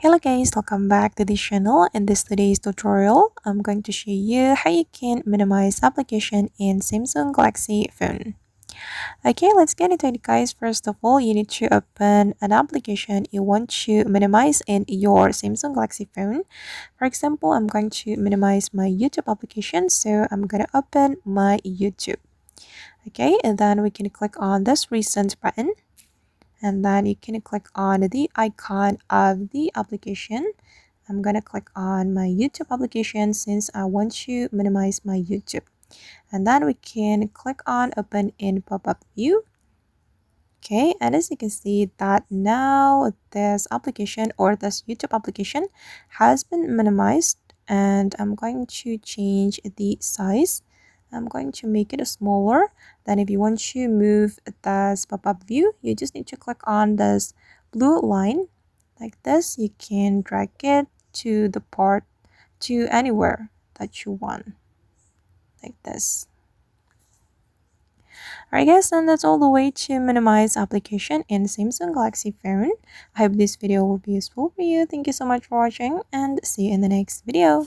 Hello guys, welcome back to this channel. In this today's tutorial, I'm going to show you how you can minimize application in Samsung Galaxy phone. Okay, let's get into it guys. First of all, you need to open an application you want to minimize in your Samsung Galaxy phone. For example, I'm going to minimize my YouTube application, so I'm going to open my YouTube. Okay, and then we can click on this recent button, and then you can click on the icon of the application. I'm gonna click on my YouTube application since I want to minimize my YouTube, and then we can click on open in pop-up view. Okay, and as you can see that now this application or this YouTube application has been minimized, and I'm going to change the size. I'm going to make it smaller. Then if you want to move this pop-up view, you just need to click on this blue line like this. You can drag it to the part to anywhere that you want like this. Alright guys, and that's all the way to minimize application in Samsung Galaxy phone. I hope this video will be useful for you. Thank you so much for watching and see you in the next video.